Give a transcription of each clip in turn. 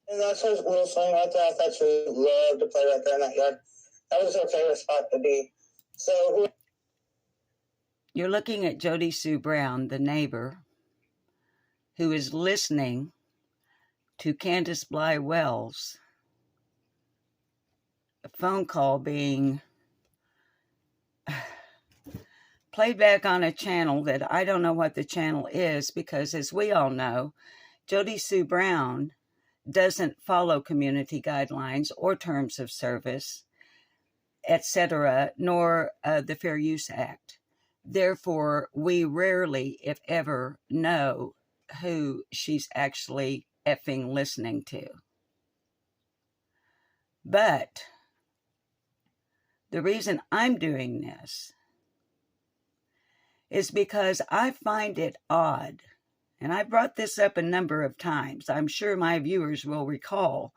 And that's her little swing right there. I thought she would love to play right there in that yard. That was her favorite spot to be. So you're looking at Jody Sue Brown, the neighbor, who is listening to Candace Bly Wells, a phone call being played back on a channel that I don't know what the channel is, because as we all know, Jody Sue Brown doesn't follow community guidelines or terms of service, etc., nor the Fair Use Act. Therefore, we rarely, if ever, know who she's actually effing listening to. But the reason I'm doing this is because I find it odd, and I brought this up a number of times. I'm sure my viewers will recall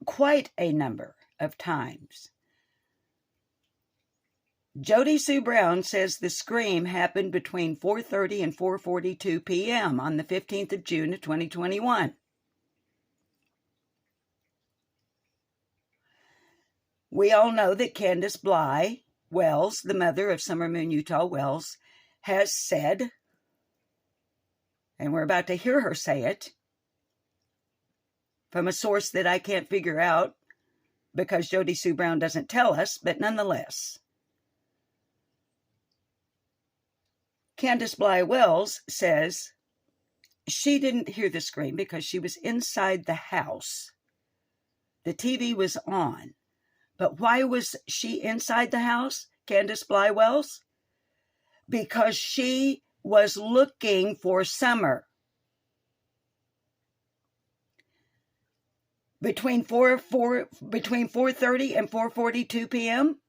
quite a number of times. Jody Sue Brown says the scream happened between 4:30 and 4:42 p.m. on the 15th of June of 2021. We all know that Candace Bly Wells, the mother of Summer Moon Utah Wells, has said, and we're about to hear her say it from a source that I can't figure out because Jody Sue Brown doesn't tell us, but nonetheless, Candace Bly Wells says she didn't hear the scream because she was inside the house. The TV was on. But why was she inside the house, Candace Bly Wells? Because she was looking for Summer. Between 4:30 and 4:42 p.m.?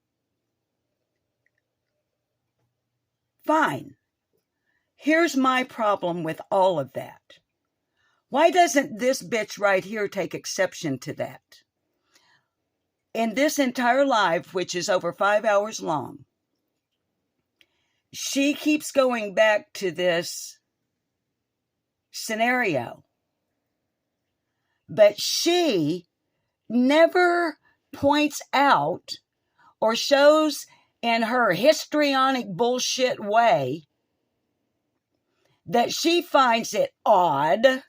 Fine. Here's my problem with all of that. Why doesn't this bitch right here take exception to that? In this entire live, which is over 5 hours long, she keeps going back to this scenario. But she never points out or shows in her histrionic bullshit way that she finds it odd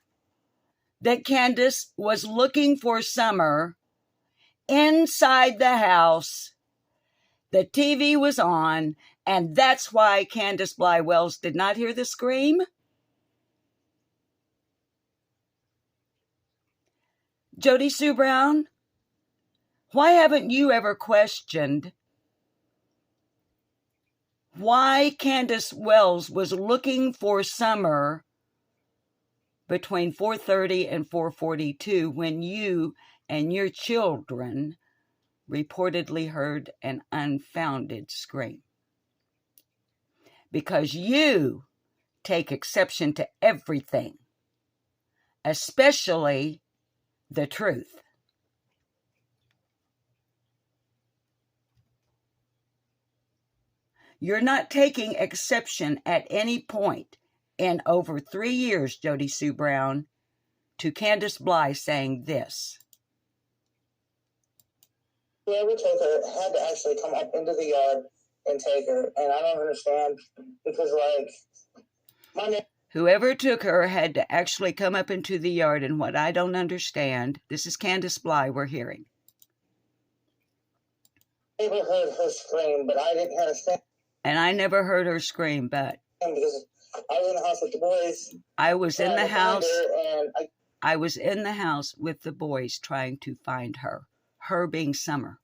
that Candace was looking for Summer inside the house. The TV was on, and that's why Candace Bly Wells did not hear the scream. Jody Sue Brown, why haven't you ever questioned why Candace Wells was looking for Summer between 4:30 and 4:42 when you and your children reportedly heard an unfounded scream? Because you take exception to everything, especially the truth. You're not taking exception at any point in over 3 years, Jody Sue Brown, to Candace Bly saying this. whoever took her had to actually come up into the yard and take her. And I don't understand because, whoever took her had to actually come up into the yard, and what I don't understand, this is Candace Bly we're hearing. I never heard her scream, but I didn't hear her scream. And I never heard her scream, but because I was in the house with the boys. I was in the house. I was in the house with the boys trying to find her. Her being Summer.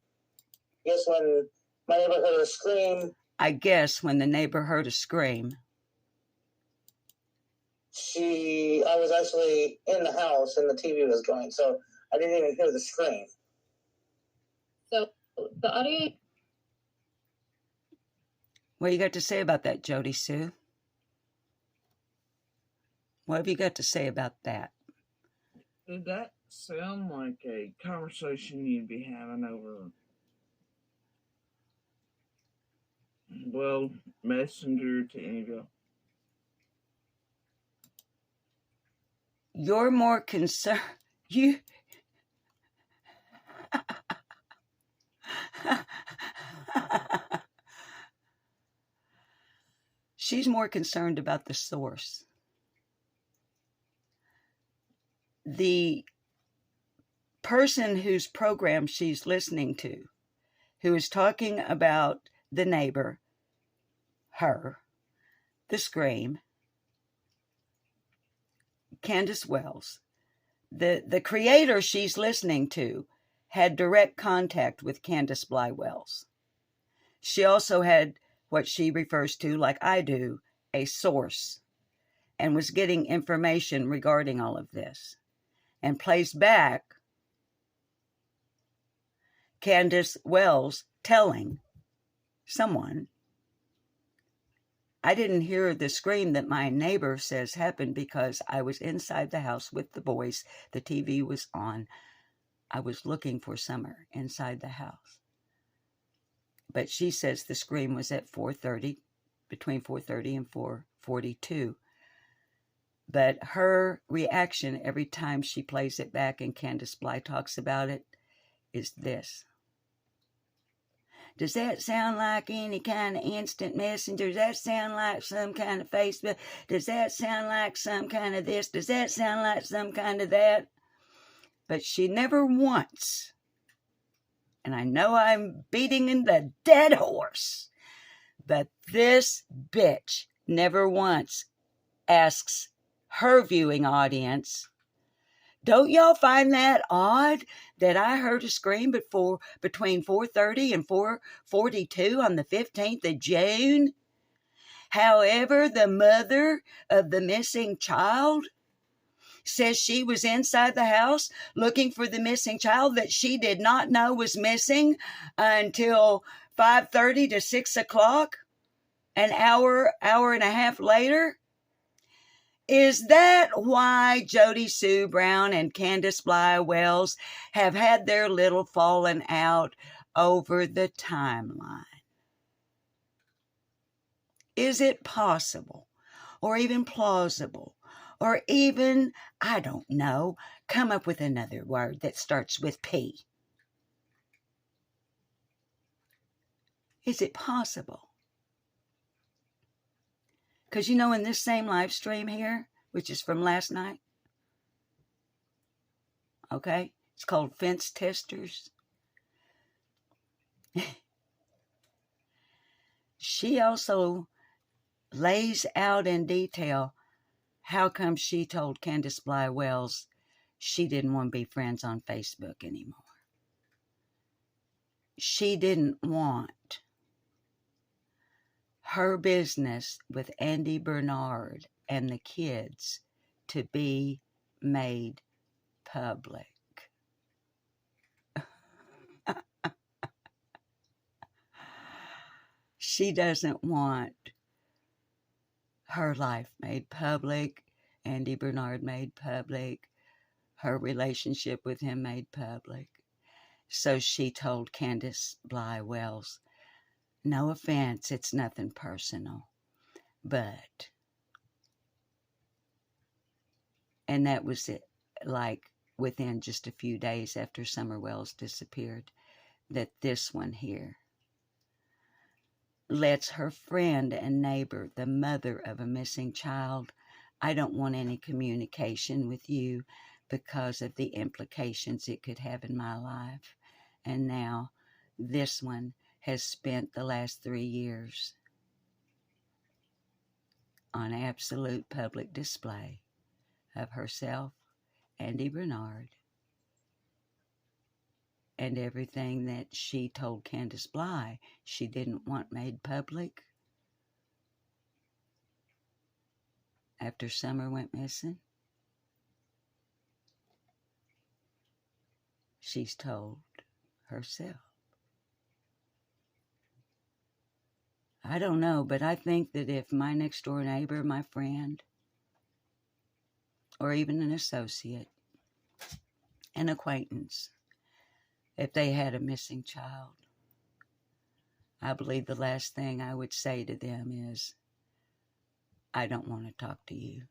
Yes, when my neighbor heard her scream. I guess when the neighbor heard a scream. I was actually in the house and the TV was going, so I didn't even hear the scream. So the audio. What you got to say about that, Jody Sue? What have you got to say about that? Did that sound like a conversation you'd be having over, well, Messenger to any of y'all? You're more concerned. You. She's more concerned about the source. The person whose program she's listening to, who is talking about the neighbor, her, the scream, Candace Wells, the creator she's listening to had direct contact with Candace Bly Wells. She also had what she refers to, like I do, a source, and was getting information regarding all of this, and plays back Candace Wells telling someone, I didn't hear the scream that my neighbor says happened because I was inside the house with the boys. The TV was on. I was looking for Summer inside the house. But she says the scream was at 4:30, between 4:30 and 4:42. But her reaction every time she plays it back and Candace Bly talks about it is this. Does that sound like any kind of instant messenger? Does that sound like some kind of Facebook? Does that sound like some kind of this? Does that sound like some kind of that? But she never once, and I know I'm beating in the dead horse, but this bitch never once asks her viewing audience, don't y'all find that odd that I heard a scream between 4:30 and 4:42 on the 15th of June? However, the mother of the missing child says she was inside the house looking for the missing child that she did not know was missing until 5:30 to 6 o'clock, an hour and a half later. Is that why Jody Sue Brown and Candace Bly Wells have had their little falling out over the timeline? Is it possible, or even plausible, or even, I don't know, come up with another word that starts with P? Is it possible? Because, you know, in this same live stream here, which is from last night, okay, it's called Fence Testers. She also lays out in detail how come she told Candace Bly Wells she didn't want to be friends on Facebook anymore. She didn't want her business with Andy Bernard and the kids to be made public. She doesn't want her life made public, Andy Bernard made public, her relationship with him made public. So she told Candace Bly Wells, no offense, it's nothing personal, but, and that was it, like within just a few days after Summer Wells disappeared, that this one here lets her friend and neighbor, the mother of a missing child, I don't want any communication with you because of the implications it could have in my life. And now this one has spent the last 3 years on absolute public display of herself, Andy Bernard, and everything that she told Candace Bly she didn't want made public after Summer went missing. She's told herself. I don't know, but I think that if my next door neighbor, my friend, or even an associate, an acquaintance, if they had a missing child, I believe the last thing I would say to them is, I don't want to talk to you.